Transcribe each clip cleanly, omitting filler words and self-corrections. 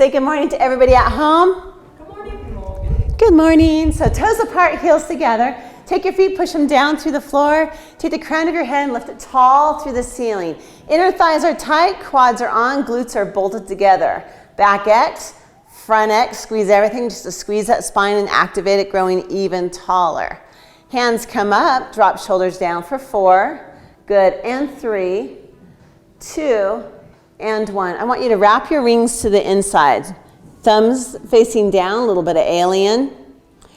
Say good morning to everybody at home. Good morning. Good morning. So toes apart, heels together. Take your feet, push them down through the floor. Take the crown of your head and lift it tall through the ceiling. Inner thighs are tight, quads are on, glutes are bolted together. Back X, front X, squeeze everything just to squeeze that spine and activate it, growing even taller. Hands come up, drop shoulders down for 4. Good, and 3, 2, and 1. I want you to wrap your rings to the inside. Thumbs facing down, a little bit of alien.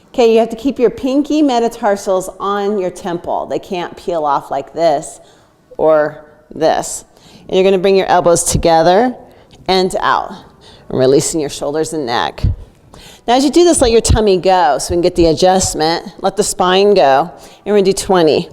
Okay, you have to keep your pinky metatarsals on your temple. They can't peel off like this or this. And you're gonna bring your elbows together and out. And releasing your shoulders and neck. Now as you do this, let your tummy go so we can get the adjustment. Let the spine go. And we're gonna do 20.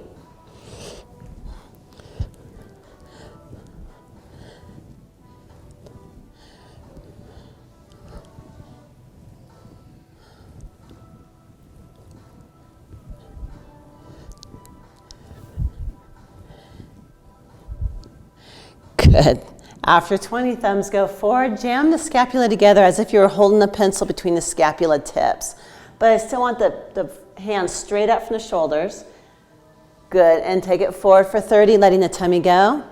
Good. After 20, thumbs go forward. Jam the scapula together as if you were holding the pencil between the scapula tips. But I still want the hands straight up from the shoulders. Good. And take it forward for 30, letting the tummy go.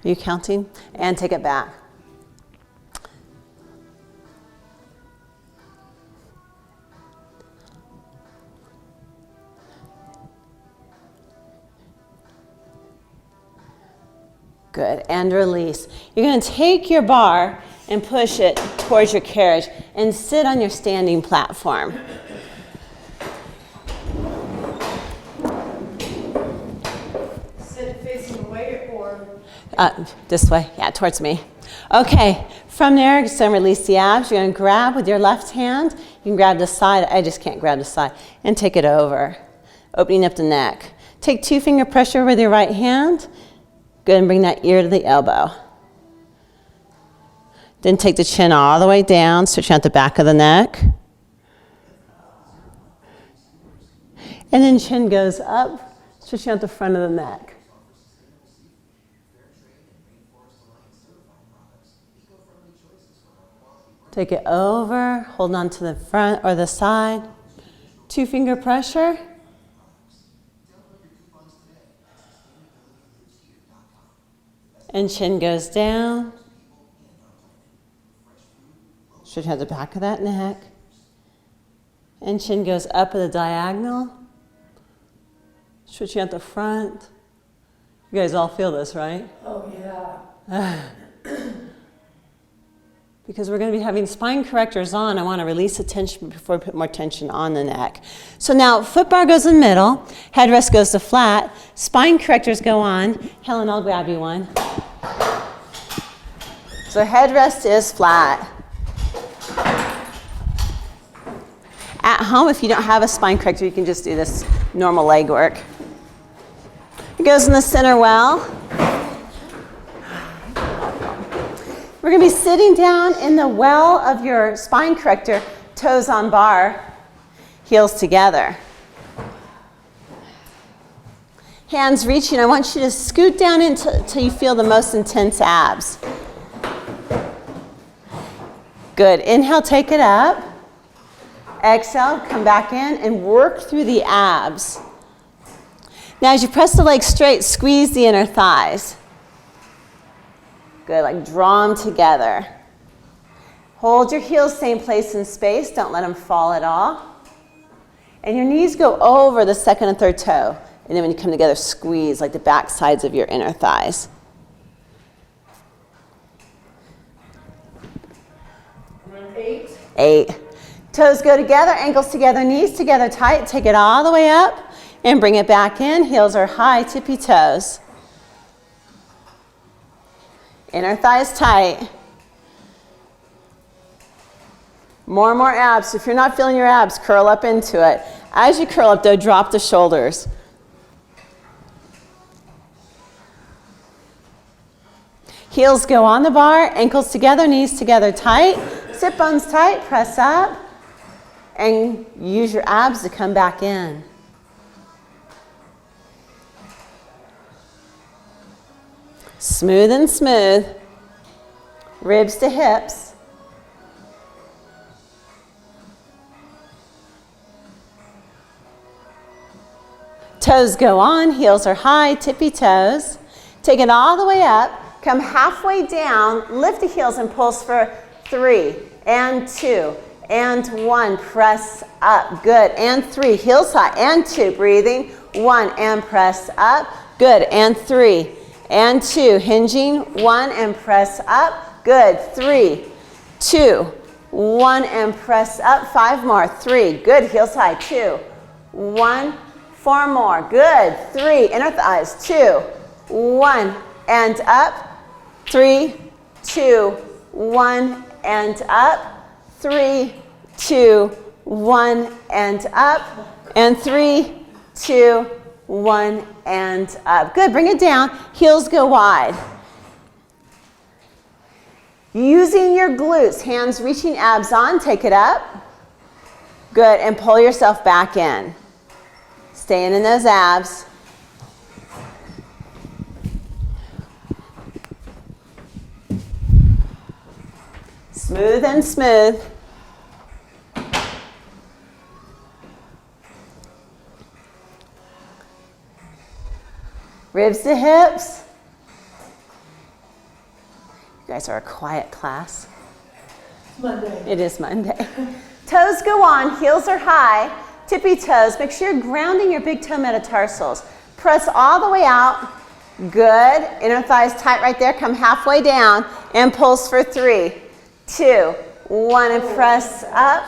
Are you counting? And take it back. Good, and release. You're going to take your bar and push it towards your carriage and sit on your standing platform. Sit facing away or? This way, yeah, towards me. Okay, from there, just going to release the abs. You're going to grab with your left hand. You can grab the side. I just can't grab the side. And take it over, opening up the neck. Take 2-finger pressure with your right hand. Good, and bring that ear to the elbow. Then take the chin all the way down, stretching out the back of the neck. And then chin goes up, stretching out the front of the neck. Take it over, holding on to the front or the side. 2-finger pressure. And chin goes down. Should have the back of that neck. And chin goes up at the diagonal. Stretching out the front. You guys all feel this, right? Oh, yeah. Because we're going to be having spine correctors on, I want to release the tension before we put more tension on the neck. So now foot bar goes in the middle, headrest goes to flat, spine correctors go on. Helen, I'll grab you one. So headrest is flat. At home, if you don't have a spine corrector, you can just do this normal leg work. It goes in the center well. We're going to be sitting down in the well of your spine corrector, toes on bar, heels together. Hands reaching. I want you to scoot down until you feel the most intense abs. Good. Inhale, take it up. Exhale, come back in and work through the abs. Now as you press the legs straight, squeeze the inner thighs. Good, like draw them together. Hold your heels same place in space. Don't let them fall at all. And your knees go over the second and third toe. And then when you come together, squeeze like the back sides of your inner thighs. And 8. 8. Toes go together, ankles together, knees together tight. Take it all the way up and bring it back in. Heels are high, tippy toes. Inner thighs tight. More and more abs. If you're not feeling your abs, curl up into it. As you curl up though, drop the shoulders. Heels go on the bar, ankles together, knees together tight. Sit bones tight, press up. and use your abs to come back in. Smooth and smooth. Ribs to hips. Toes go on, heels are high, tippy toes. Take it all the way up, come halfway down, lift the heels and pulse for 3 and 2 and 1. Press up, good, and 3, heels high, and 2, breathing, 1 and press up, good, and 3 and 2, hinging, 1 and press up, good, 3, 2, 1 and press up, 5 more, 3, good, heels high, 2, 1, 4 more, good, 3, inner thighs, 2, 1 and up, 3, 2, 1 and up, 3, 2, 1 and up, and 3, 2, 1 and up. Good, bring it down, heels go wide. Using your glutes, hands reaching abs on, take it up. Good, and pull yourself back in. Staying in those abs. Smooth and smooth. Ribs to hips. You guys are a quiet class. Monday. It is Monday. Toes go on, heels are high, tippy toes. Make sure you're grounding your big toe metatarsals. Press all the way out. Good. Inner thighs tight right there. Come halfway down and pulse for 3, 2, 1 and press up.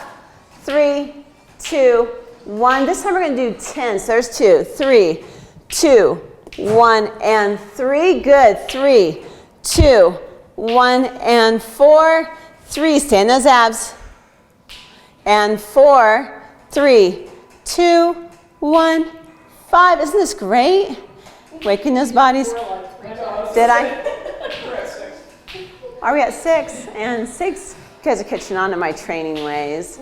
3, 2, 1. This time we're going to do 10. So there's 2, 3, 2, 1 and 3. Good. 3, 2, 1 and 4. 3. Stay in those abs. And 4, 3, 2, 1, 5. Isn't this great? Waking those bodies. Did I? Are we at 6? And 6. You guys are catching on to my training ways.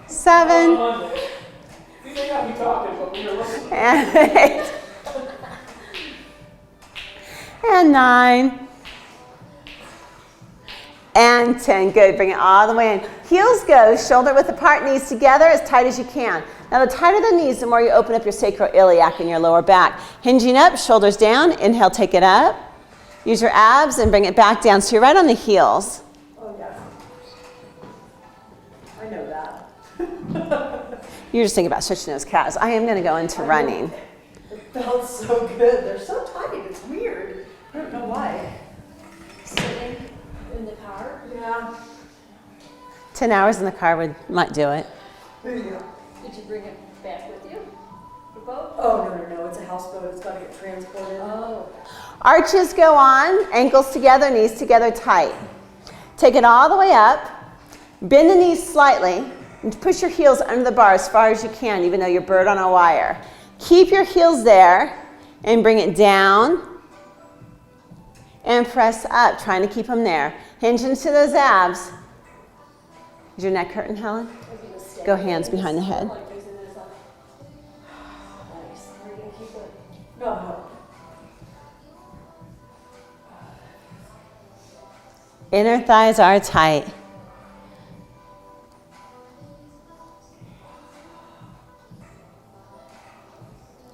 7. You may not be talking, but we are listening. And 8. And 9. And 10. Good. Bring it all the way in. Heels go, shoulder width apart, knees together as tight as you can. Now the tighter the knees, the more you open up your sacroiliac and your lower back. Hinging up, shoulders down. Inhale, take it up. Use your abs and bring it back down. So you're right on the heels. Oh, yeah. I know that. You're just thinking about stretching those calves. I am going to go into running. It felt so good. They're so tight. It's weird. I don't know why. Sitting in the car. Yeah. 10 hours in the car might do it. There you go. Did you bring it back with you? The boat? Oh, no. It's a houseboat. It's got to get transported. Oh. Arches go on, ankles together, knees together tight. Take it all the way up. Bend the knees slightly and push your heels under the bar as far as you can, even though you're bird on a wire. Keep your heels there and bring it down and press up, trying to keep them there. Hinge into those abs. Is your neck hurting, Helen? Go hands behind the head. No. Inner thighs are tight.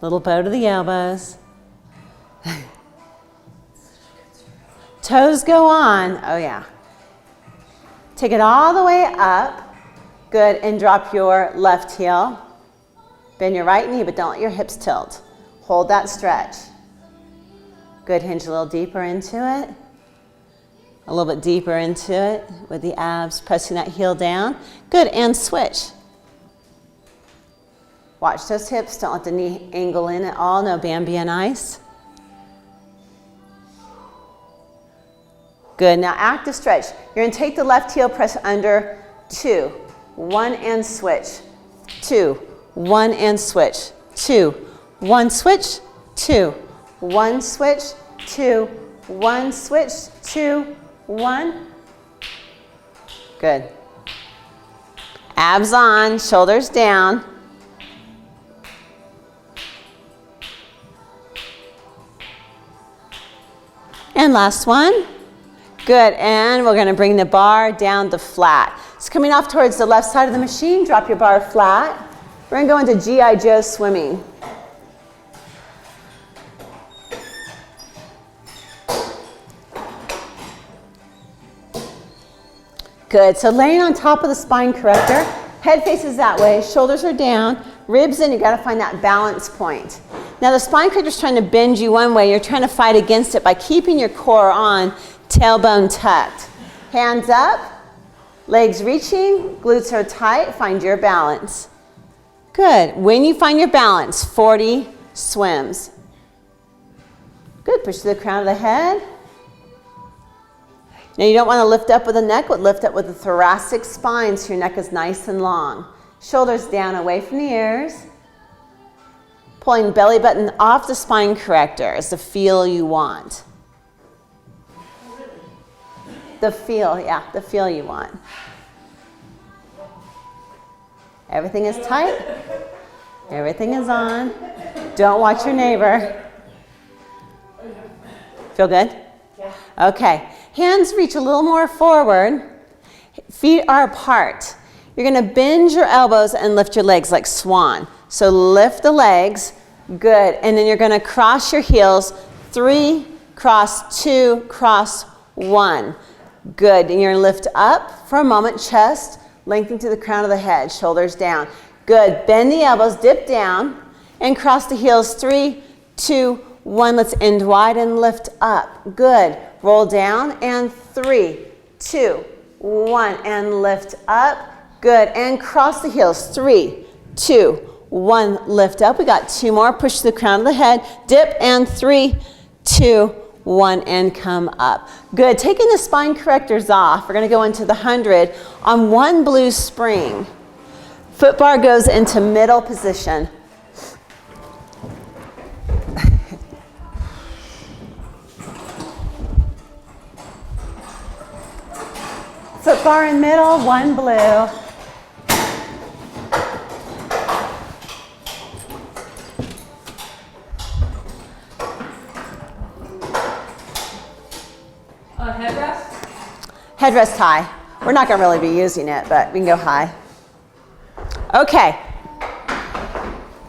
Little bow to the elbows. Toes go on. Oh, yeah. Take it all the way up. Good. And drop your left heel. Bend your right knee, but don't let your hips tilt. Hold that stretch. Good. Hinge a little deeper into it. A little bit deeper into it with the abs, pressing that heel down. Good. And switch. Watch those hips. Don't let the knee angle in at all. No Bambi on ice. Good. Now active stretch. You're going to take the left heel, press under 2, 1 and switch. 2, 1 and switch. 2, 1 switch. 2, 1 switch. 2, 1 switch. 2, 1. Good. Abs on, shoulders down. And last one. Good, and we're gonna bring the bar down to flat. It's coming off towards the left side of the machine. Drop your bar flat. We're gonna go into G.I. Joe swimming. Good, so laying on top of the spine corrector, head faces that way, shoulders are down, ribs in, you gotta find that balance point. Now the spine corrector is trying to bend you one way, you're trying to fight against it by keeping your core on, tailbone tucked. Hands up, legs reaching, glutes are tight, find your balance. Good, when you find your balance, 40 swims. Good, push to the crown of the head. Now you don't want to lift up with the neck, but lift up with the thoracic spine so your neck is nice and long. Shoulders down away from the ears. Pulling belly button off the spine corrector is the feel you want. The feel, yeah, the feel you want. Everything is tight. Everything is on. Don't watch your neighbor. Feel good? Yeah. Okay. Hands reach a little more forward. Feet are apart. You're going to bend your elbows and lift your legs like swan. So lift the legs. Good. And then you're going to cross your heels. 3, cross 2, cross 1. Good. And you're going to lift up for a moment. Chest lengthen to the crown of the head. Shoulders down. Good. Bend the elbows. Dip down. And cross the heels. 3, 2, 1. Let's end wide and lift up. Good. Roll down and 3, 2, 1 and lift up. Good. And cross the heels. 3, 2, 1. Lift up. We got 2 more. Push to the crown of the head. Dip and 3, 2, 1 and come up. Good. Taking the spine correctors off. We're going to go into the 100 on 1 blue spring. Foot bar goes into middle position. Foot bar in middle, 1 blue. Headrest? Headrest high. We're not going to really be using it, but we can go high. Okay.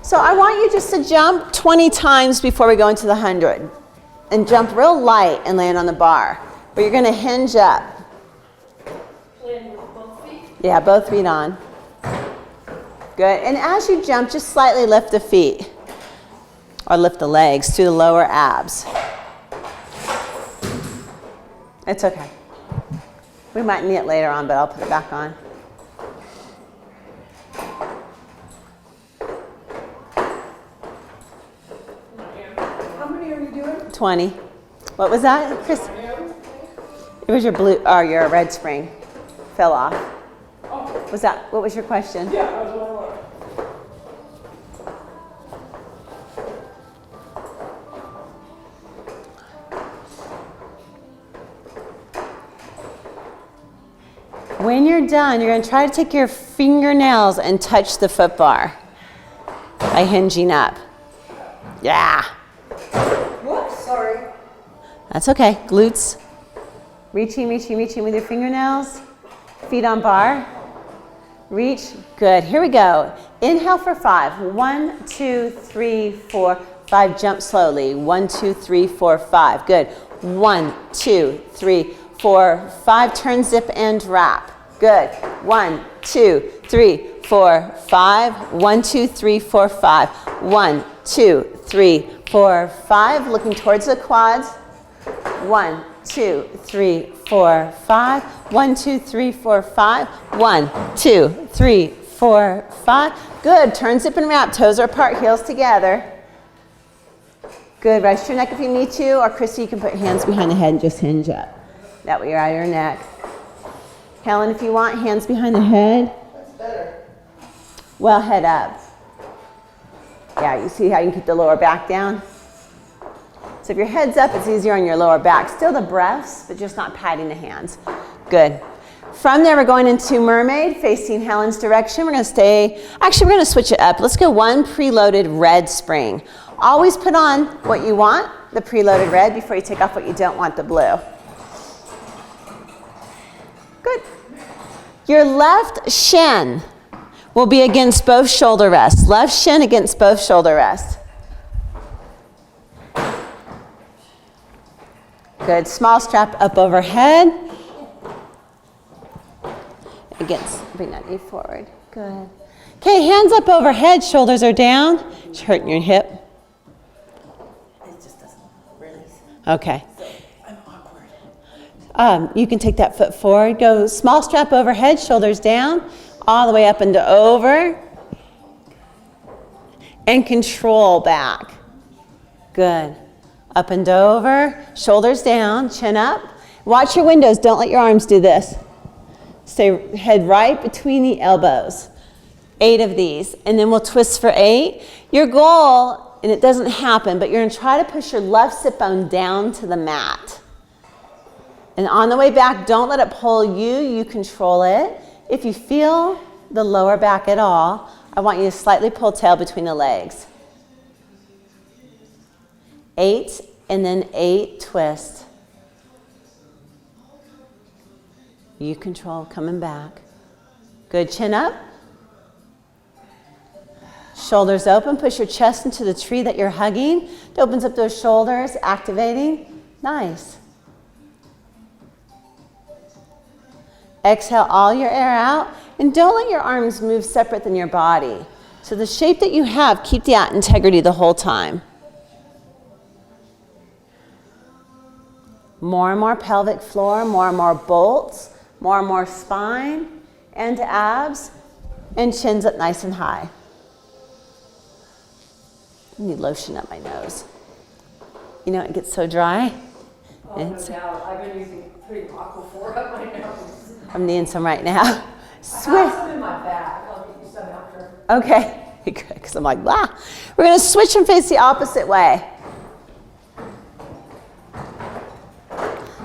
So I want you just to jump 20 times before we go into the 100. And jump real light and land on the bar. But you're going to hinge up. Land with both feet? Yeah, both feet on. Good. And as you jump, just slightly lift the feet. Or lift the legs to the lower abs. It's okay. We might need it later on, but I'll put it back on. How many are you doing? 20. What was that, Chris? It was your blue, or your red spring. Fell off. Oh, Was that, what was your question? yeah, that was what I wanted. When you're done, you're going to try to take your fingernails and touch the foot bar by hinging up. Yeah. Whoops, sorry. That's okay. Glutes. Reaching, reaching, reaching with your fingernails. Feet on bar. Reach. Good. Here we go. Inhale for 5. 1, 2, 3, 4, 5. Jump slowly. 1, 2, 3, 4, 5. Good. 1, 2, 3, 4, 5. Turn, zip, and wrap. Good. 1, 2, 3, 4, 5. 1, 2, 3, 4, 5. 1, 2, 3, 4, 5. Looking towards the quads. 1, 2, 3, 4, 5. 1, 2, 3, 4, 5. 1, 2, 3, 4, 5. Good. Turn, zip, and wrap. Toes are apart, heels together. Good. Rest your neck if you need to, or Chrissy, you can put your hands behind the head and just hinge up. That way you're out of your neck. Helen, if you want, hands behind the head. That's better. Well, head up. Yeah, you see how you can keep the lower back down? So if your head's up, it's easier on your lower back. Still the breaths, but just not patting the hands. Good. From there, we're going into mermaid, facing Helen's direction. We're going to stay, actually, we're going to switch it up. Let's go one preloaded red spring. Always put on what you want, the preloaded red, before you take off what you don't want, the blue. Good. Your left shin will be against both shoulder rests. Left shin against both shoulder rests. Good. Small strap up overhead. Bring that knee forward. Good. Okay, hands up overhead, shoulders are down. It's hurting your hip. It just doesn't release. Okay. So I'm awkward. You can take that foot forward. Go small strap overhead, shoulders down, all the way up and over. And control back. Good. Up and over, shoulders down, chin up. Watch your windows, don't let your arms do this. Stay head right between the elbows. 8 of these, and then we'll twist for 8. Your goal, and it doesn't happen, but you're gonna try to push your left sit bone down to the mat. And on the way back, don't let it pull you, you control it. If you feel the lower back at all, I want you to slightly pull tail between the legs. 8, and then 8, twist. You control, coming back. Good, chin up. Shoulders open, push your chest into the tree that you're hugging. It opens up those shoulders, activating. Nice. Exhale all your air out, and don't let your arms move separate than your body. So the shape that you have, keep the integrity the whole time. More and more pelvic floor, more and more bolts, more and more spine and abs, and chins up nice and high. I need lotion up my nose. You know, it gets so dry. Oh, no doubt. I've been putting Aquaphor up my nose. I'm needing some right now. I have some in my bag. I'll get you some after. Okay, good, because I'm like, blah. We're gonna switch and face the opposite way.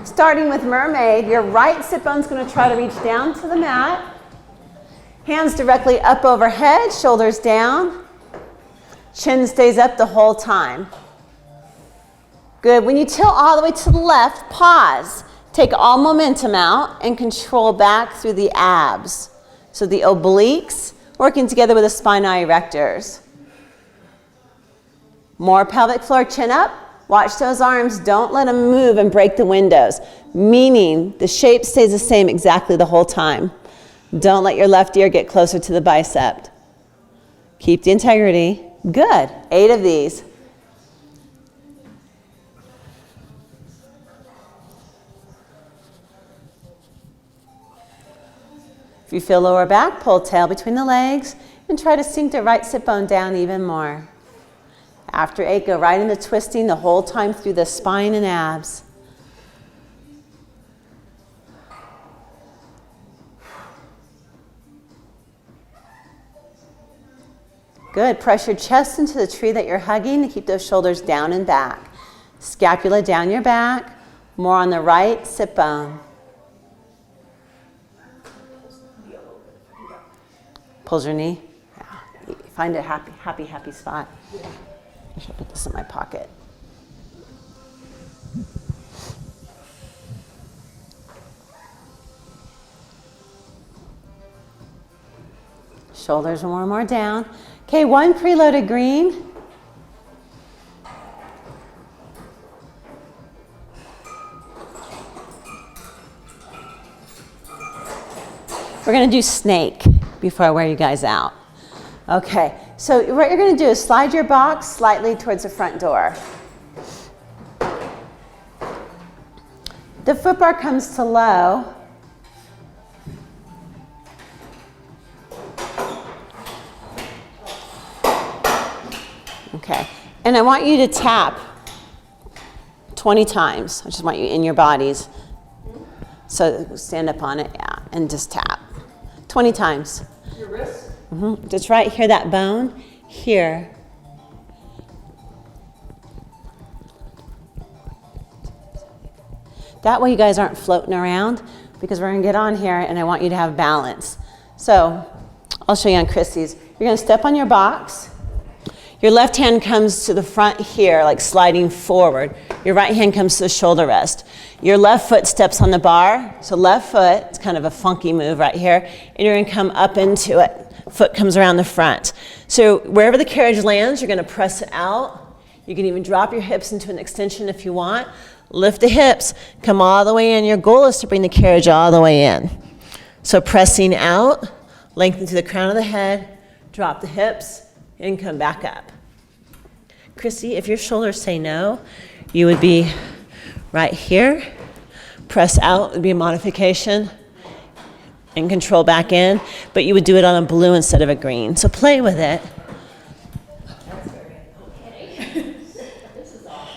Starting with mermaid, your right sit bone's gonna try to reach down to the mat. Hands directly up overhead, shoulders down. Chin stays up the whole time. Good, when you tilt all the way to the left, pause. Take all momentum out and control back through the abs. So the obliques working together with the spinae erectors. More pelvic floor, chin up. Watch those arms, don't let them move and break the windows. Meaning the shape stays the same exactly the whole time. Don't let your left ear get closer to the bicep. Keep the integrity. Good, 8 of these. If you feel lower back, pull tail between the legs and try to sink the right sit bone down even more. After 8, go right into twisting the whole time through the spine and abs. Good, press your chest into the tree that you're hugging to keep those shoulders down and back. Scapula down your back, more on the right sit bone. Pulls your knee. Yeah. Find a happy spot. I should put this in my pocket. Shoulders more and more down. Okay, 1 preloaded green. We're gonna do snake before I wear you guys out. Okay, so what you're gonna do is slide your box slightly towards the front door. The foot bar comes to low. Okay, and I want you to tap 20 times. I just want you in your bodies. So stand up on it, yeah, and just tap 20 times. Your wrist? Mm-hmm. Just right here, that bone here. That way you guys aren't floating around. because we're gonna get on here and I want you to have balance. So I'll show you on Chrissy's. You're gonna step on your box. Your left hand comes to the front here, like sliding forward. Your right hand comes to the shoulder rest. Your left foot steps on the bar. So left foot, it's kind of a funky move right here, and you're gonna come up into it. Foot comes around the front. So wherever the carriage lands, you're gonna press it out. You can even drop your hips into an extension if you want. Lift the hips, come all the way in. Your goal is to bring the carriage all the way in. So pressing out, lengthen to the crown of the head, drop the hips, and come back up. Chrissy, if your shoulders say no, you would be right here. Press out would be a modification, and control back in, but you would do it on a blue instead of a green. So play with it.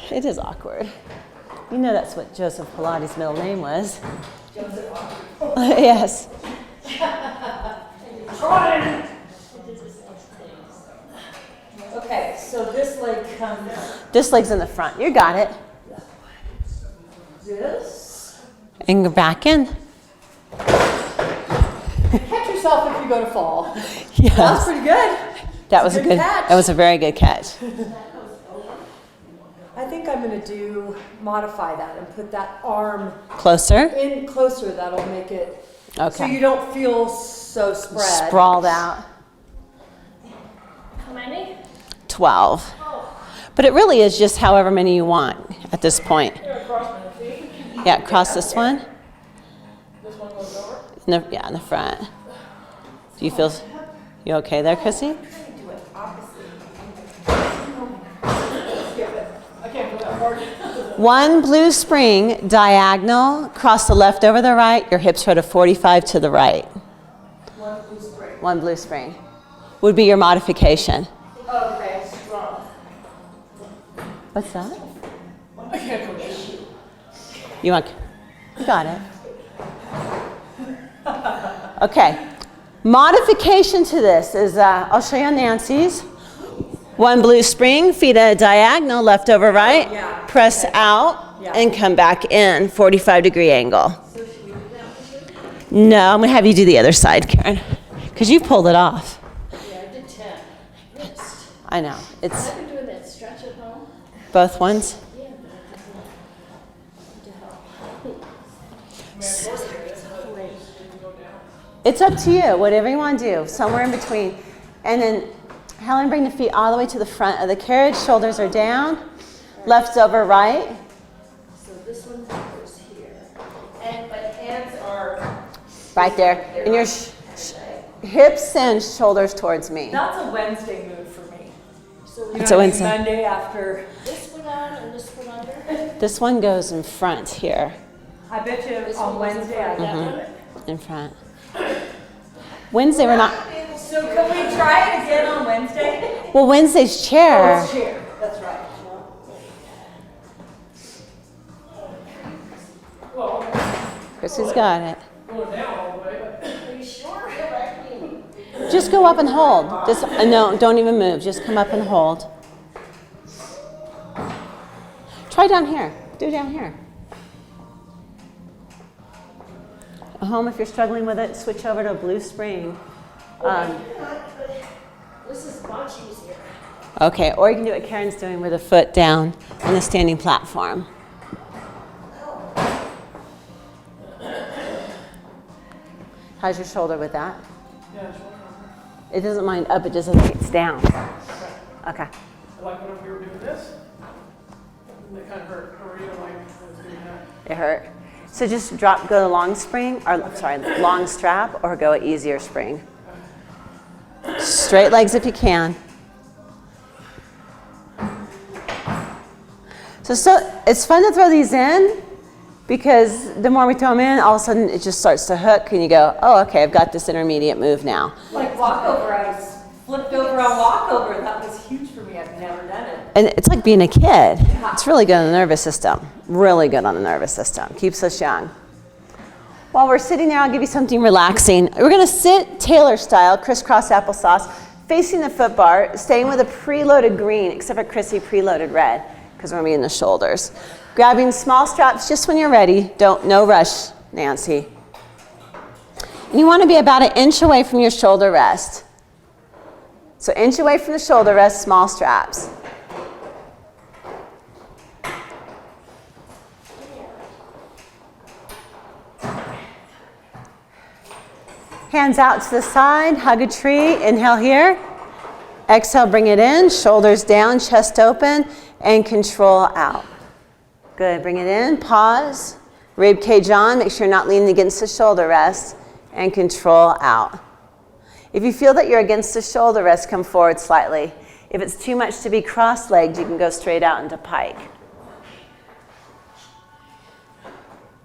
It is awkward. You know that's what Joseph Pilates' middle name was. Yes. Okay, so this leg comes. This leg's in the front. You got it. This. And go back in. Catch yourself if you go to fall. Yes. That was pretty good. That was a good catch. That was a very good catch. I think I'm going to modify that and put that arm Closer. in closer. That'll make it so Okay. you don't feel so spread. Sprawled out. How many? 12. But it really is just however many you want at this point. Yeah, cross this one. This one goes over? Yeah, in the front. Do you feel, you okay there, Chrissy? I can't do that hard. One blue spring, diagonal, cross the left over the right, your hips go to 45 to the right. One blue spring. One blue spring would be your modification. Okay, strong. What's that? I can't do this. You want, you got it. Okay, modification to this is, I'll show you on Nancy's. One blue spring, feet at a diagonal, left over right, Yeah. press out, Yeah. and come back in, 45-degree angle. No, I'm gonna have you do the other side, Karen, because you pulled it off. Yeah, I did 10. Missed. I know, it's I've been doing that stretch at home. both ones. Yeah, It's up to you, whatever you want to do, somewhere in between. And then, Helen, bring the feet all the way to the front of the carriage, shoulders are down, left over right. so this one goes here. And my hands are Right there. And your hips and shoulders towards me. That's a Wednesday move for me. so You know It's a what I mean? Wednesday. Monday after. this one on and this one under. This one goes in front here, I bet you This on one goes in Wednesday I front, can that do one. it. in front. Wednesday we're not, So can we try it again on Wednesday? well, Wednesday's Oh, chair. it's chair. That's right. Chrissy's got it. Going down all the way, but. Are you sure? Just go up and hold. Just, no, don't even move. Just come up and hold. Try down here. Do down here. At home, if you're struggling with it, switch over to a blue spring. This is much easier. Okay, or you can do what Karen's doing with a foot down on the standing platform. How's your shoulder with that? Yeah, it's one. It doesn't mind up, it just doesn't think it's down. Okay. I like whenever we were doing this. And they kind of hurt. Or you know, like, I was doing that. It hurt. So just drop, go to long spring, or sorry, long strap, or go easier spring. Straight legs if you can. So it's fun to throw these in, because the more we throw them in, all of a sudden it just starts to hook, and you go, oh, okay, I've got this intermediate move now. Like walkover, I was flipped over on walkover. That was huge for me. I've never done it. And it's like being a kid. It's really good on the nervous system. Really good on the nervous system. Keeps us young. While we're sitting there, I'll give you something relaxing. We're going to sit Taylor style, crisscross applesauce, facing the foot bar, staying with a preloaded green, except for Chrissy preloaded red, because we're going to be in the shoulders. Grabbing small straps just when you're ready. No rush, Nancy. And you want to be about an inch away from your shoulder rest. So inch away from the shoulder rest, small straps. Hands out to the side, hug a tree, inhale here. Exhale, bring it in, shoulders down, chest open, and control out. Good, bring it in, pause, rib cage on, make sure you're not leaning against the shoulder rest, and control out. If you feel that you're against the shoulder rest, come forward slightly. If it's too much to be cross-legged, you can go straight out into pike.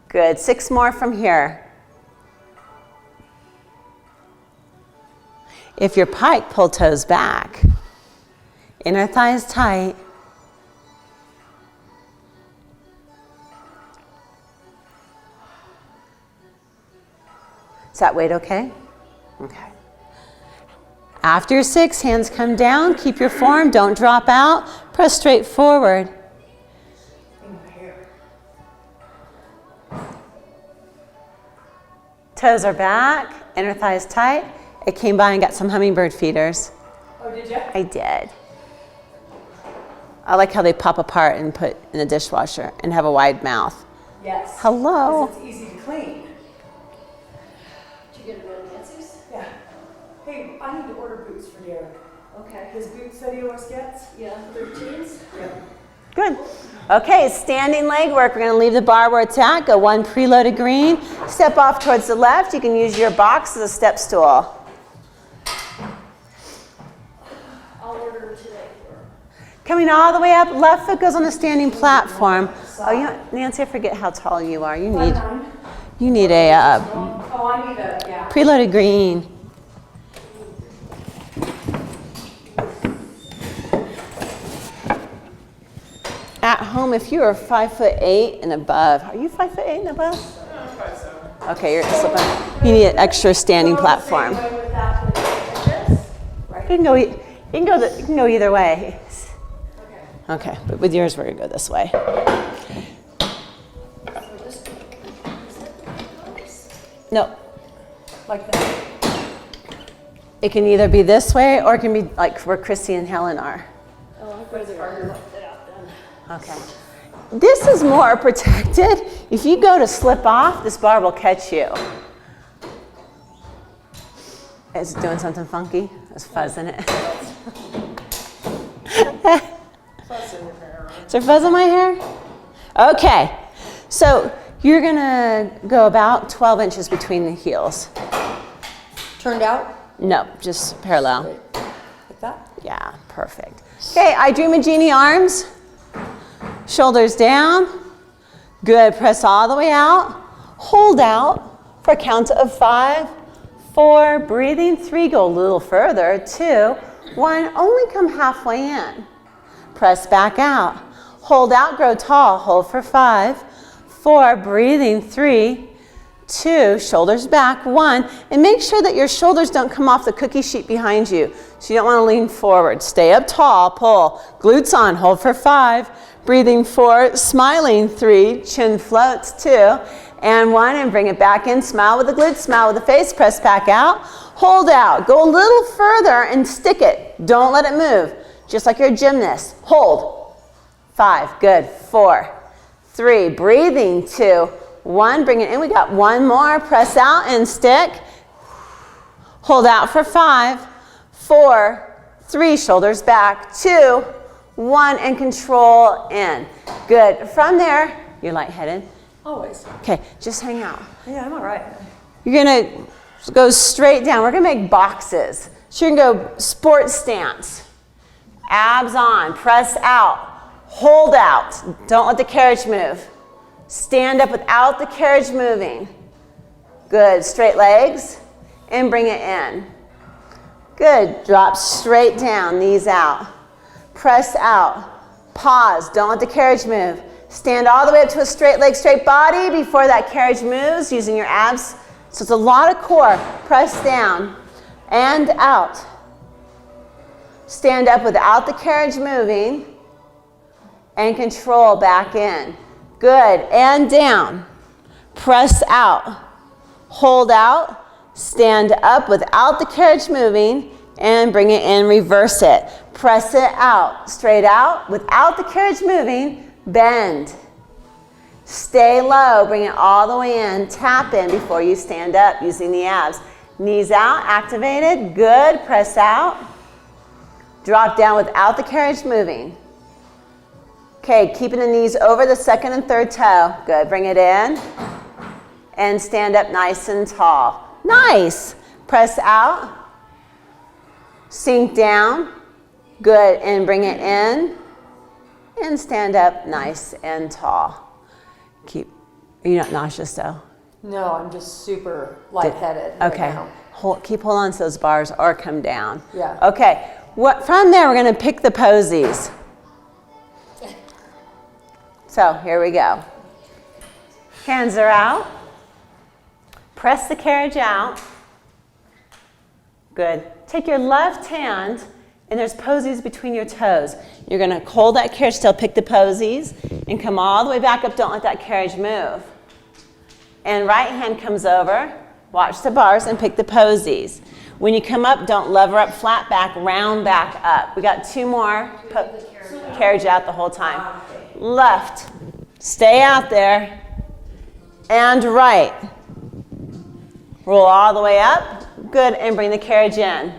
Good, 6 more from here. If you're pike, pull toes back. Inner thighs tight. Is that weight okay? Okay. After your 6, hands come down. Keep your form. Don't drop out. Press straight forward. Toes are back. Inner thighs tight. I came by and got some hummingbird feeders. Oh, did you? I did. I like how they pop apart and put in the dishwasher and have a wide mouth. Yes. Hello. 'Cause it's easy to clean. Did you get a real Nancy's? Yeah. Hey, I need to order boots for Derek. Okay. His boots that he always gets. Yeah, 13s. Yeah. Good. Okay, standing leg work. We're going to leave the bar where it's at. Go 1 preloaded green. Step off towards the left. You can use your box as a step stool. I'll order today. Coming all the way up, left foot goes on the standing platform. Oh, Nancy, I forget how tall you are. You need a Oh, I need a, yeah. preloaded green. At home, if you are 5'8" and above, are you 5'8" and above? 5'7". Okay, you're slipping. You need an extra standing platform. Same way with that, with this, right? You can go either way. Okay. Okay, but with yours, we're gonna go this way. No, Like that. it can either be this way or it can be like where Chrissy and Helen are. Oh, I'd rather go like that then. Okay. This is more protected. If you go to slip off, this bar will catch you. Is it doing something funky? There's fuzz in it. Fuzz in your hair. Is there fuzz in my hair? Okay. So you're gonna go about 12 inches between the heels. Turned out? No, just parallel. Like that? Yeah, perfect. Okay, I Dream a Genie arms. Shoulders down. Good, press all the way out. Hold out for a count of 5, 4, breathing, 3, go a little further, 2, 1, only come halfway in. Press back out. Hold out, grow tall, hold for 5, 4, breathing, 3, 2, shoulders back, 1, and make sure that your shoulders don't come off the cookie sheet behind you. So you don't want to lean forward. Stay up tall, pull, glutes on, hold for 5, breathing 4, smiling 3, chin floats 2, and 1, and bring it back in. Smile with the glutes, smile with the face, press back out, hold out, go a little further and stick it. Don't let it move, just like you're a gymnast. Hold, 5, good, 4, 3, breathing 2, 1, bring it in. We got 1 more, press out and stick. Hold out for 5, 4, 3, shoulders back, 2, 1, and control in. Good. From there, you're lightheaded. Always. Okay, just hang out. Yeah, I'm all right. You're gonna go straight down. We're gonna make boxes. So you're gonna go sports stance. Abs on, press out, hold out. Don't let the carriage move. Stand up without the carriage moving. Good, straight legs, and bring it in. Good, drop straight down, knees out. Press out, pause, don't let the carriage move. Stand all the way up to a straight leg, straight body before that carriage moves, using your abs. So it's a lot of core. Press down and out. Stand up without the carriage moving and control back in. Good, and down. Press out, hold out, Stand up without the carriage moving and bring it in, reverse it. Press it out, straight out, without the carriage moving, bend. Stay low, bring it all the way in, tap in before you stand up using the abs. Knees out, activated, good, press out. Drop down without the carriage moving. Okay, keeping the knees over the second and third toe. Good, bring it in and stand up nice and tall. Nice, press out, sink down, good, and bring it in and stand up nice and tall. You're not nauseous though? No, I'm just super lightheaded. Okay, keep hold on to those bars or come down. Yeah. Okay, from there we're gonna pick the posies. So here we go. Hands are out. Press the carriage out. Good. Take your left hand, and there's posies between your toes. You're going to hold that carriage still, pick the posies, and come all the way back up. Don't let that carriage move. And right hand comes over. Watch the bars and pick the posies. When you come up, don't lever up, flat back, round back up. We got two more. Carriage out the whole time. Left. Stay out there. And right. Roll all the way up. Good, and bring the carriage in.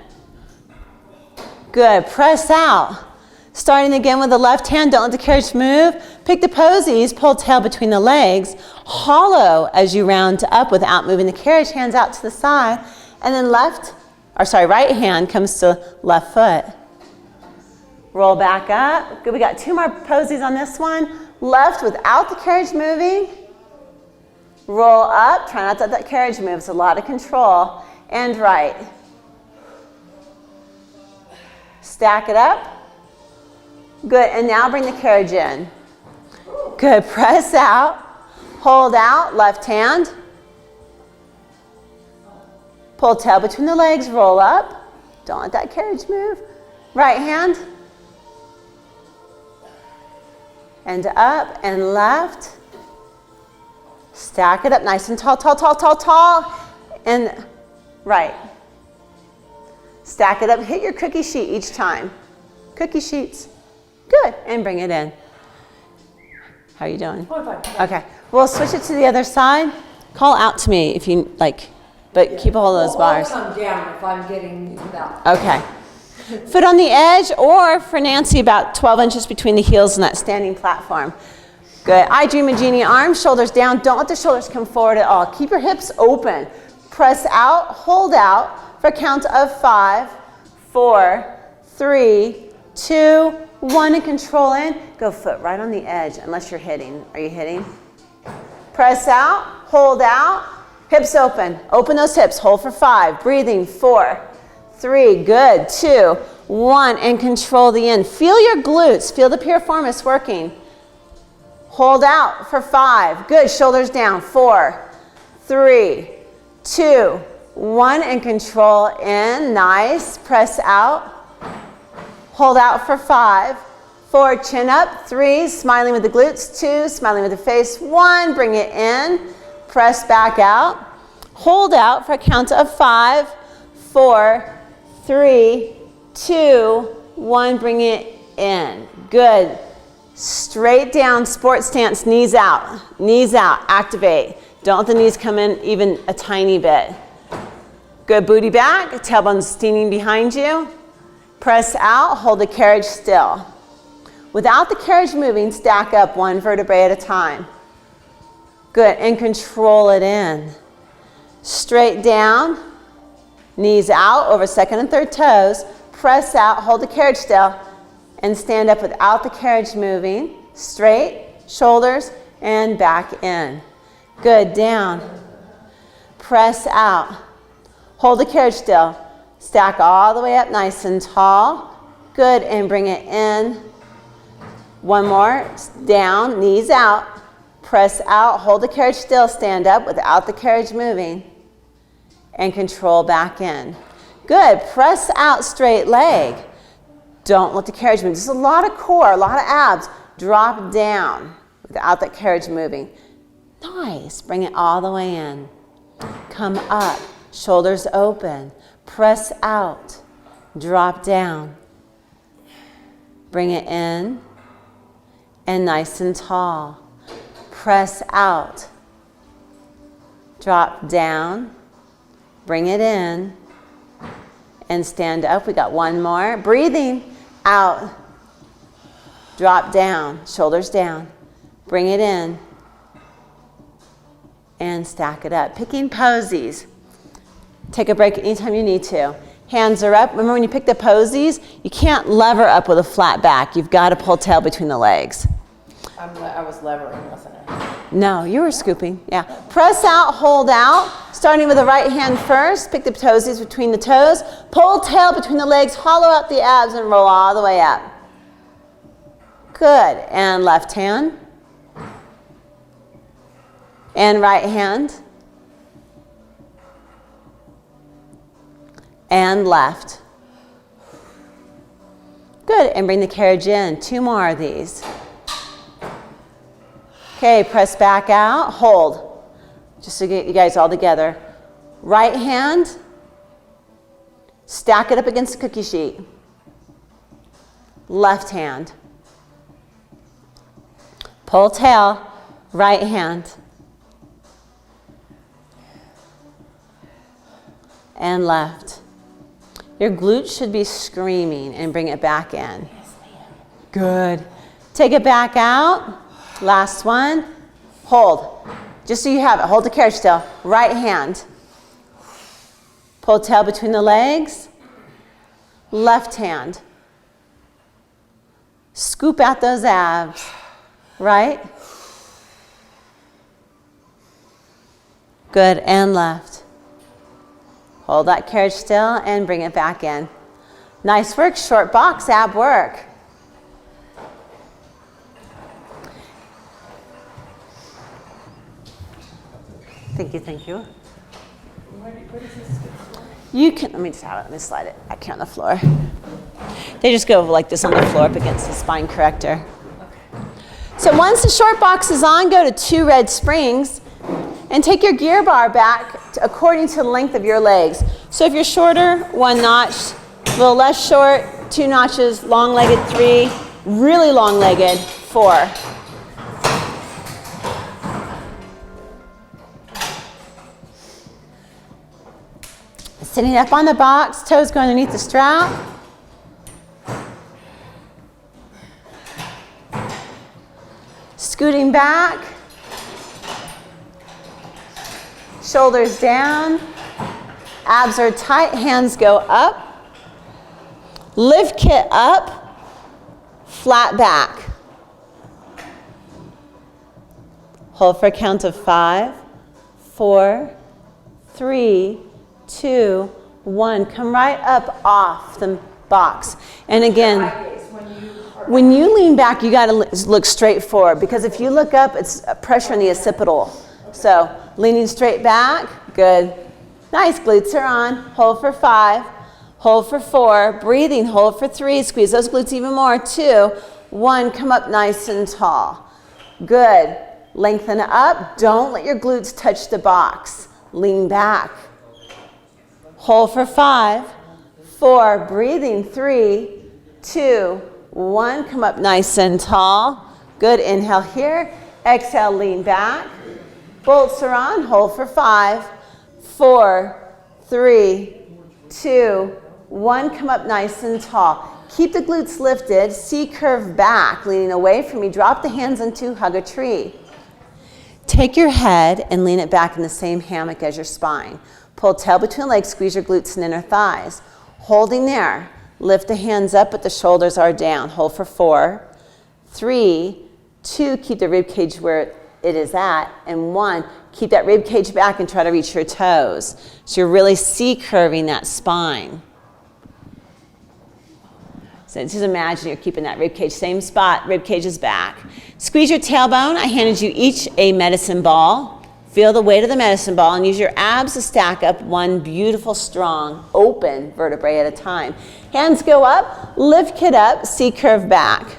Good, press out. Starting again with the left hand, don't let the carriage move. Pick the posies, pull tail between the legs. Hollow as you round up without moving the carriage, hands out to the side. And then right hand comes to left foot. Roll back up. Good, we got two more posies on this one. Left without the carriage moving. Roll up, try not to let that carriage move, it's a lot of control. And right. Stack it up. Good, and now bring the carriage in. Good, press out. Hold out, left hand. Pull tail between the legs, roll up. Don't let that carriage move. Right hand. And up and left. Stack it up nice and tall, tall, tall, tall, tall. And right. Stack it up. Hit your cookie sheet each time. Cookie sheets. Good. And bring it in. How are you doing? Okay. We'll switch it to the other side. Call out to me if you like, but keep a hold of those bars. I'll come down if I'm getting that. Okay. Foot on the edge, or for Nancy, about 12 inches between the heels and that standing platform. Good. I Dream a Genie arms, shoulders down. Don't let the shoulders come forward at all. Keep your hips open. Press out, hold out for a count of 5, 4, 3, 2, 1, and control in. Go foot right on the edge, unless you're hitting. Are you hitting? Press out, hold out, hips open. Open those hips, hold for 5. Breathing, 4, 3, good, 2, 1, and control the in. Feel your glutes, feel the piriformis working. Hold out for 5. Good. Shoulders down. 4, 3, 2, 1, and control in. Nice. Press out. Hold out for 5, 4, chin up. 3, smiling with the glutes. 2, smiling with the face. 1, bring it in. Press back out. Hold out for a count of 5, 4, 3, 2, 1, bring it in. Good. Straight down, sports stance, knees out, activate. Don't let the knees come in even a tiny bit. Good, booty back, tailbone steaming behind you. Press out, hold the carriage still. Without the carriage moving, stack up one vertebrae at a time. Good, and control it in. Straight down, knees out over second and third toes. Press out, hold the carriage still. And stand up without the carriage moving. Straight, shoulders, and back in. Good, down. Press out. Hold the carriage still. Stack all the way up nice and tall. Good, and bring it in. One more, down, knees out. Press out, hold the carriage still, stand up without the carriage moving. And control back in. Good, press out, straight leg. Don't let the carriage move. Just a lot of core, a lot of abs. Drop down without that carriage moving. Nice. Bring it all the way in. Come up. shoulders open. Press out, drop down. Bring it in, and nice and tall. Press out, drop down, bring it in, and stand up. We got one more. Breathing out, drop down, shoulders down, bring it in, and stack it up. Picking posies. Take a break anytime you need to. Hands are up. Remember when you pick the posies, you can't lever up with a flat back. You've got to pull tail between the legs. I was levering, wasn't I? No, you were scooping. Yeah. Press out, hold out. Starting with the right hand first. Pick the toesies between the toes. Pull tail between the legs. Hollow out the abs and roll all the way up. Good. And left hand. And right hand. And left. Good, and bring the carriage in. 2 more of these. Okay, press back out, hold. Just to get you guys all together. Right hand, stack it up against the cookie sheet. Left hand. Pull tail, right hand. And left. Your glutes should be screaming, and bring it back in. Good. Take it back out. Last one. Hold. Just so you have it. Hold the carriage still. Right hand. Pull tail between the legs. Left hand. Scoop out those abs. Right. Good. And left. Hold that carriage still and bring it back in. Nice work, short box ab work. Thank you, thank you. You can, let me just have it, let me slide it back here on the floor. They just go like this on the floor up against the spine corrector. So once the short box is on, go to 2 red springs. And take your gear bar back according to the length of your legs. So if you're shorter, 1 notch, a little less short, 2 notches, long-legged 3, really long-legged 4. Sitting up on the box, toes go underneath the strap. Scooting back. Shoulders down, abs are tight, hands go up, lift kit up, flat back. Hold for a count of 5, 4, 3, 2, 1. Come right up off the box. And again, when you lean back, you got to look straight forward, because if you look up, it's pressure on the occipital. So leaning straight back, good. Nice, glutes are on. Hold for 5, hold for 4, breathing, hold for 3, squeeze those glutes even more. 2, 1, come up nice and tall. Good. Lengthen up, don't let your glutes touch the box. Lean back. Hold for 5, 4, breathing, 3, 2, 1, come up nice and tall. Good, inhale here, exhale, lean back. Bolts are on, hold for 5, 4, 3, 2, 1, come up nice and tall. Keep the glutes lifted, C-curve back, leaning away from me. Drop the hands into hug a tree. Take your head and lean it back in the same hammock as your spine. Pull tail between legs, squeeze your glutes and inner thighs. Holding there, lift the hands up but the shoulders are down. Hold for 4, 3, 2, keep the rib cage where it is at, and 1, keep that rib cage back and try to reach your toes. So you're really C-curving that spine. So just imagine you're keeping that rib cage, same spot, rib cage is back. Squeeze your tailbone. I handed you each a medicine ball. Feel the weight of the medicine ball and use your abs to stack up one beautiful, strong, open vertebrae at a time. Hands go up, lift kit up, C-curve back.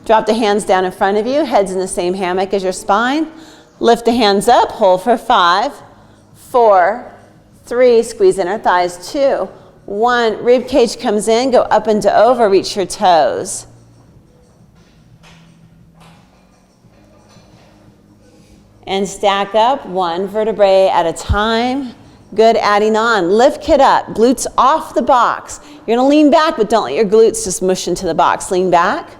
Drop the hands down in front of you, heads in the same hammock as your spine. Lift the hands up, hold for 5, 4, 3, squeeze inner thighs. 2, 1, rib cage comes in, go up and over, reach your toes. And stack up 1 vertebrae at a time. Good, adding on. Lift kid up, glutes off the box. You're gonna lean back, but don't let your glutes just mush into the box. Lean back.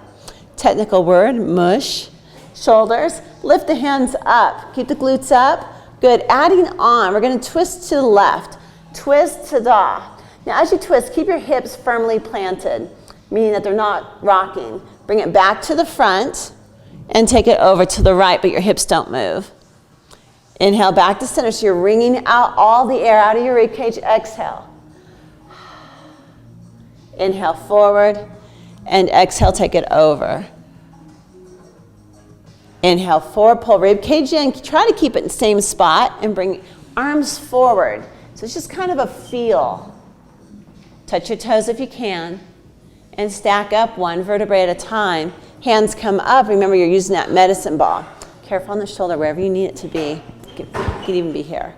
Technical word, mush. Shoulders, lift the hands up. Keep the glutes up. Good, adding on. We're gonna twist to the left. Twist to da. Now as you twist, keep your hips firmly planted, meaning that they're not rocking. Bring it back to the front and take it over to the right, but your hips don't move. Inhale back to center, so you're wringing out all the air out of your ribcage. Exhale. Inhale forward, and exhale, take it over. Inhale forward, pull ribcage in. Try to keep it in the same spot and bring arms forward. So it's just kind of a feel. Touch your toes if you can, and stack up 1 vertebrae at a time. Hands come up. Remember, you're using that medicine ball. Careful on the shoulder, wherever you need it to be. It could even be here.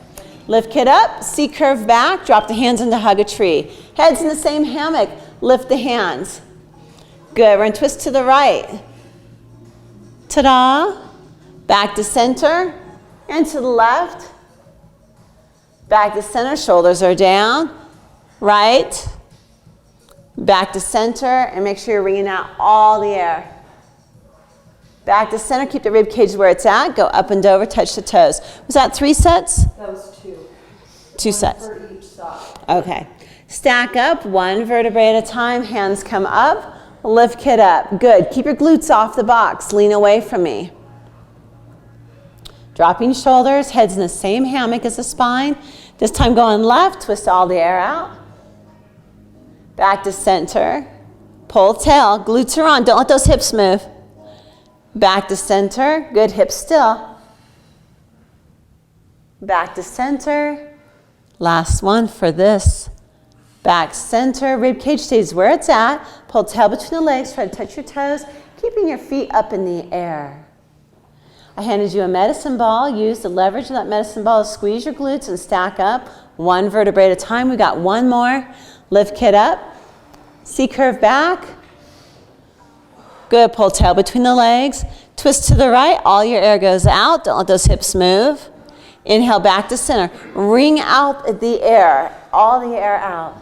Lift kid up, C curve back, drop the hands into hug a tree. Heads in the same hammock, lift the hands. Good, we're gonna twist to the right. Ta-da. Back to center, and to the left. Back to center, shoulders are down. Right. Back to center, and make sure you're wringing out all the air. Back to center, keep the rib cage where it's at. Go up and over, touch the toes. Was that 3 sets? That was 2. 2 sets. For each side. Okay. Stack up 1 vertebrae at a time. Hands come up. Lift kid up. Good. Keep your glutes off the box. Lean away from me. Dropping shoulders. Heads in the same hammock as the spine. This time going left. Twist all the air out. Back to center. Pull tail. Glutes are on. Don't let those hips move. Back to center. Good, hips still. Back to center. Last one for this. Back center. Rib cage stays where it's at. Pull tail between the legs. Try to touch your toes, keeping your feet up in the air. I handed you a medicine ball. Use the leverage of that medicine ball to squeeze your glutes and stack up 1 vertebrae at a time. We got 1 more. Lift kid up. C curve back. Good, pull tail between the legs. Twist to the right, all your air goes out. Don't let those hips move. Inhale back to center. Wring out the air, all the air out.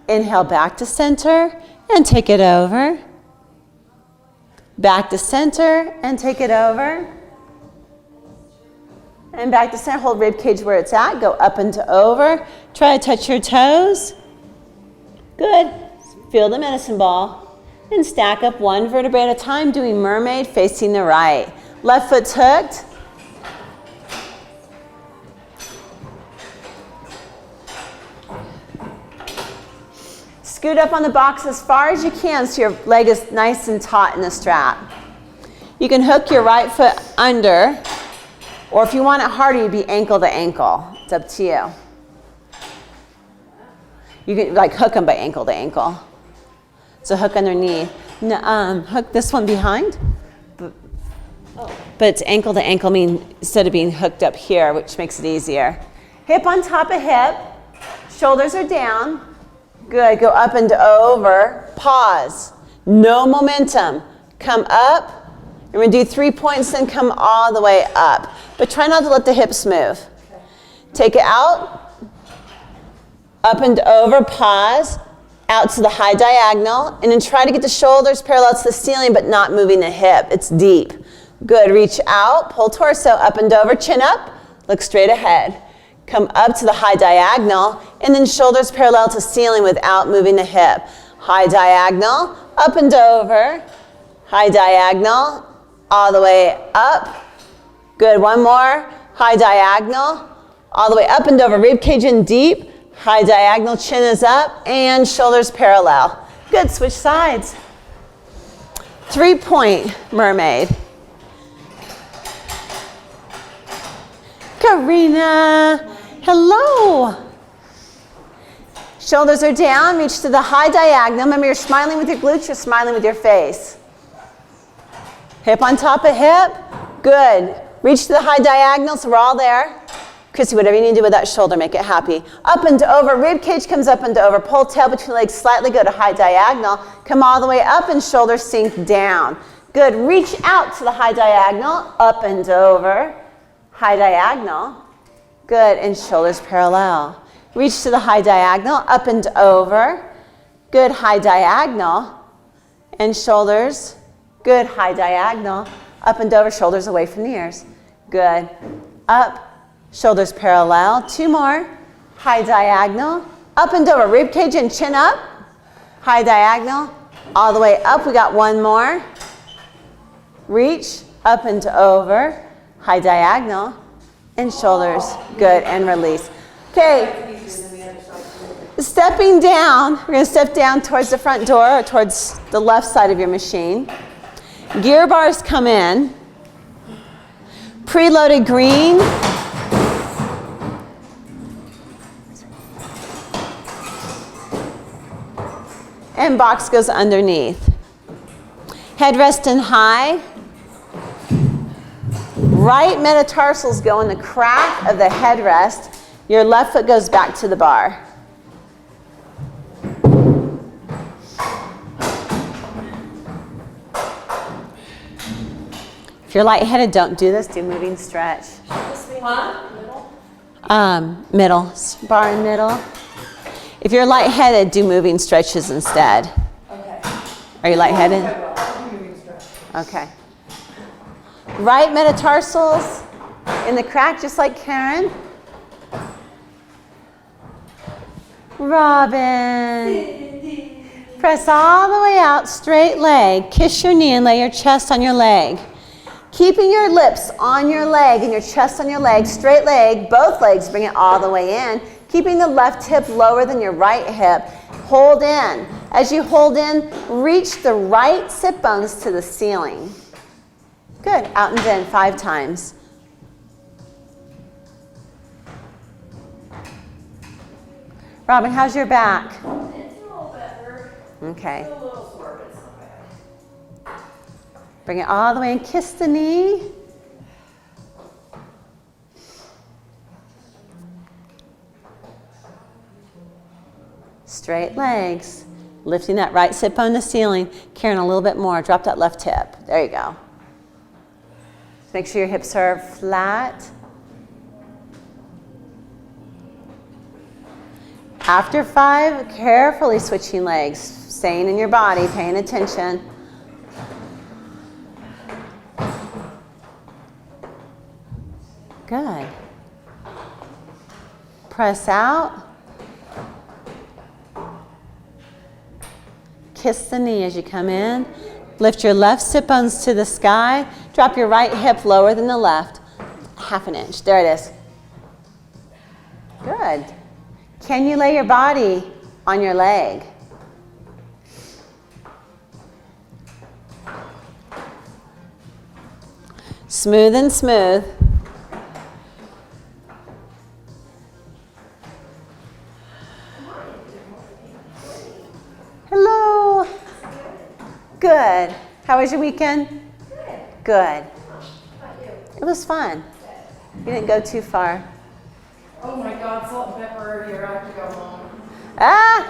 Inhale back to center and take it over. Back to center and take it over. And back to center, hold rib cage where it's at. Go up and to over. Try to touch your toes. Good, feel the medicine ball. And stack up 1 vertebrae at a time, doing mermaid facing the right. Left foot's hooked. Scoot up on the box as far as you can so your leg is nice and taut in the strap. You can hook your right foot under, or if you want it harder, you'd be ankle to ankle. It's up to you. You can like hook them by ankle to ankle. So hook underneath. Hook this one behind. But it's ankle to ankle, instead of being hooked up here, which makes it easier. Hip on top of hip. Shoulders are down. Good. Go up and over. Pause. No momentum. Come up. You're going to do 3 points, then come all the way up. But try not to let the hips move. Take it out. Up and over. Pause. Out to the high diagonal, and then try to get the shoulders parallel to the ceiling, but not moving the hip. It's deep. Good, reach out, pull torso, up and over, chin up, look straight ahead. Come up to the high diagonal, and then shoulders parallel to ceiling without moving the hip. High diagonal, up and over, high diagonal, all the way up. Good, 1 more, high diagonal, all the way up and over, rib cage in deep. High diagonal, chin is up, and shoulders parallel. Good, switch sides. 3-point mermaid. Karina, hello. Shoulders are down, reach to the high diagonal. Remember, you're smiling with your glutes, you're smiling with your face. Hip on top of hip, good. Reach to the high diagonal, so we're all there. Chrissy, whatever you need to do with that shoulder, make it happy. Up and over, rib cage comes up and over. Pull tail between legs, slightly go to high diagonal. Come all the way up and shoulders sink down. Good, reach out to the high diagonal, up and over, high diagonal. Good, and shoulders parallel. Reach to the high diagonal, up and over. Good, high diagonal, and shoulders. Good, high diagonal, up and over, shoulders away from the ears. Good, up. Shoulders parallel. 2 more. High diagonal. Up and over. Rib cage and chin up. High diagonal. All the way up. We got 1 more. Reach. Up and over. High diagonal. And shoulders. Good. And release. Okay. Stepping down. We're going to step down towards the front door or towards the left side of your machine. Gear bars come in. Preloaded green. And box goes underneath. Headrest in high. Right metatarsals go in the crack of the headrest. Your left foot goes back to the bar. If you're lightheaded, don't do this. Do moving stretch. Middle. Bar in middle. If you're lightheaded, do moving stretches instead. Okay. Are you lightheaded? Okay. Right metatarsals in the crack, just like Karen. Robin. Press all the way out, straight leg. Kiss your knee and lay your chest on your leg. Keeping your lips on your leg and your chest on your leg, straight leg, both legs, bring it all the way in. Keeping the left hip lower than your right hip. Hold in. As you hold in, reach the right sit bones to the ceiling. Good. Out and in 5 times. Robin, how's your back? It's a little better. Okay. It's a little sore, but it's not bad. Bring it all the way and kiss the knee. Straight legs. Lifting that right sit bone to the ceiling. Karen, a little bit more. Drop that left hip. There you go. Make sure your hips are flat. After 5, carefully switching legs. Staying in your body, paying attention. Good. Press out. Kiss the knee as you come in. Lift your left sit bones to the sky. Drop your right hip lower than the left. 1/2 inch. There it is. Good. Can you lay your body on your leg? Smooth and smooth. Hello. Good. How was your weekend? Good. It was fun. You didn't go too far. Oh my God, salt and pepper here. I have to go home. Ah,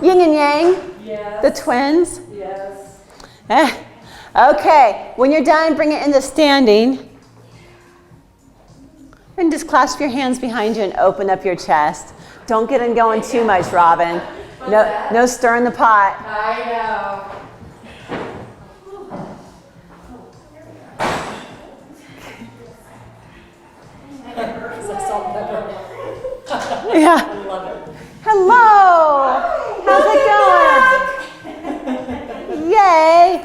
yin and yang, Yes. the twins. Yes. Okay, when you're done, bring it into standing. And just clasp your hands behind you and open up your chest. Don't get in going too much, Robin. No stirring the pot. I know. Yeah. I love it. Hello. How's it going? Yay.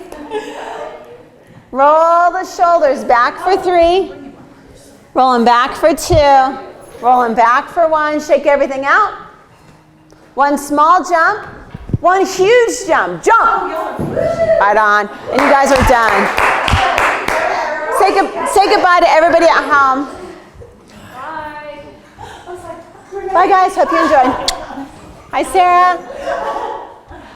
Roll the shoulders back for 3. Rolling back for 2. Rolling back for 1. Shake everything out. 1 small jump. 1 huge jump. Jump. Right on. And you guys are done. Say goodbye to everybody at home. Bye. Bye guys. Hope you enjoyed. Hi Sarah.